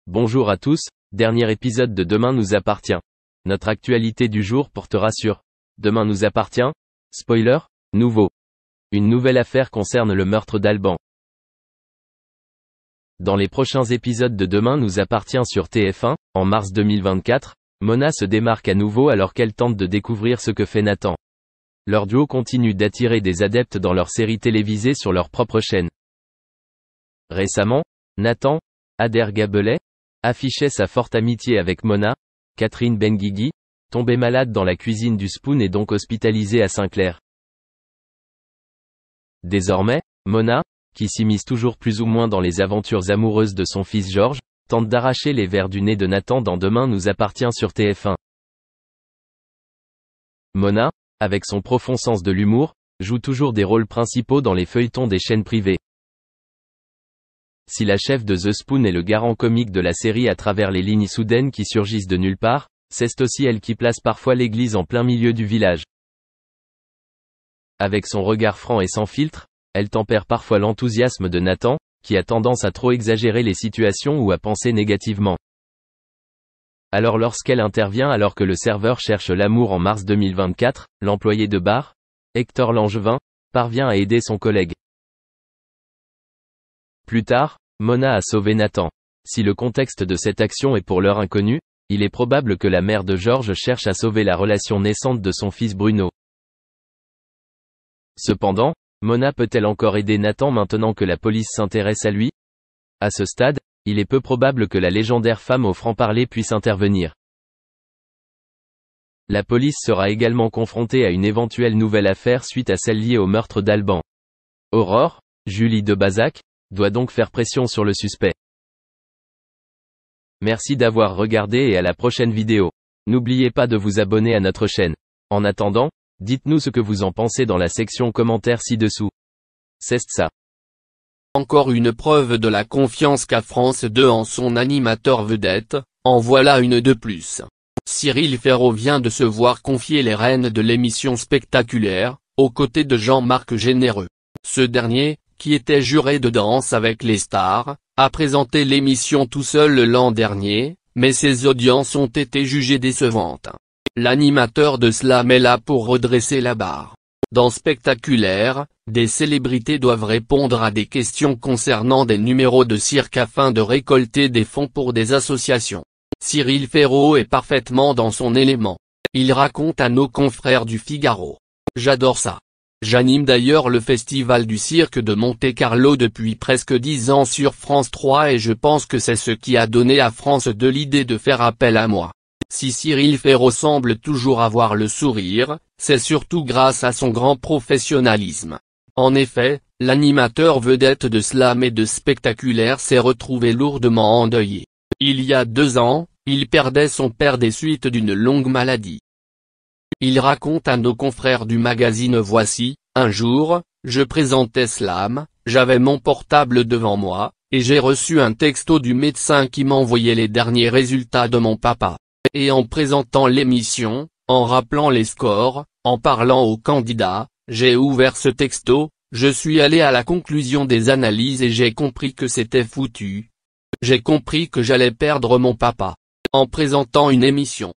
Bonjour à tous, dernier épisode de Demain nous appartient. Notre actualité du jour pour te rassurer. Demain nous appartient. Spoiler, nouveau. Une nouvelle affaire concerne le meurtre d'Alban. Dans les prochains épisodes de Demain nous appartient sur TF1, en mars 2024, Mona se démarque à nouveau alors qu'elle tente de découvrir ce que fait Nathan. Leur duo continue d'attirer des adeptes dans leur série télévisée sur leur propre chaîne. Récemment, Nathan, Ader Gabelet, affichait sa forte amitié avec Mona. Catherine Benguigui, tombée malade dans la cuisine du Spoon et donc hospitalisée à Saint-Clair. Désormais, Mona, qui s'immisce toujours plus ou moins dans les aventures amoureuses de son fils Georges, tente d'arracher les vers du nez de Nathan dans Demain nous appartient sur TF1. Mona, avec son profond sens de l'humour, joue toujours des rôles principaux dans les feuilletons des chaînes privées. Si la chef de The Spoon est le garant comique de la série à travers les lignes soudaines qui surgissent de nulle part, c'est aussi elle qui place parfois l'église en plein milieu du village. Avec son regard franc et sans filtre, elle tempère parfois l'enthousiasme de Nathan, qui a tendance à trop exagérer les situations ou à penser négativement. Alors lorsqu'elle intervient alors que le serveur cherche l'amour en mars 2024, l'employé de bar, Hector Langevin, parvient à aider son collègue. Plus tard, Mona a sauvé Nathan. Si le contexte de cette action est pour l'heure inconnu, il est probable que la mère de Georges cherche à sauver la relation naissante de son fils Bruno. Cependant, Mona peut-elle encore aider Nathan maintenant que la police s'intéresse à lui? À ce stade, il est peu probable que la légendaire femme au franc-parler puisse intervenir. La police sera également confrontée à une éventuelle nouvelle affaire suite à celle liée au meurtre d'Alban. Aurore, Julie Debazac, doit donc faire pression sur le suspect. Merci d'avoir regardé et à la prochaine vidéo. N'oubliez pas de vous abonner à notre chaîne. En attendant, dites-nous ce que vous en pensez dans la section commentaires ci-dessous. C'est ça. Encore une preuve de la confiance qu'a France 2 en son animateur vedette, en voilà une de plus. Cyril Ferraud vient de se voir confier les rênes de l'émission Spectaculaire, aux côtés de Jean-Marc Généreux. Ce dernier, qui était juré de Danse avec les stars, a présenté l'émission tout seul l'an dernier, mais ses audiences ont été jugées décevantes. L'animateur de Slam est là pour redresser la barre. Dans Spectaculaire, des célébrités doivent répondre à des questions concernant des numéros de cirque afin de récolter des fonds pour des associations. Cyril Ferraud est parfaitement dans son élément. Il raconte à nos confrères du Figaro. J'adore ça. J'anime d'ailleurs le festival du cirque de Monte-Carlo depuis presque 10 ans sur France 3 et je pense que c'est ce qui a donné à France 2 l'idée de faire appel à moi. Si Cyril Ferraud semble toujours avoir le sourire, c'est surtout grâce à son grand professionnalisme. En effet, l'animateur vedette de Slam et de Spectaculaire s'est retrouvé lourdement endeuillé. Il y a 2 ans, il perdait son père des suites d'une longue maladie. Il raconte à nos confrères du magazine Voici, un jour, je présentais Slam, j'avais mon portable devant moi, et j'ai reçu un texto du médecin qui m'envoyait les derniers résultats de mon papa. Et en présentant l'émission, en rappelant les scores, en parlant aux candidats, j'ai ouvert ce texto, je suis allé à la conclusion des analyses et j'ai compris que c'était foutu. J'ai compris que j'allais perdre mon papa. En présentant une émission.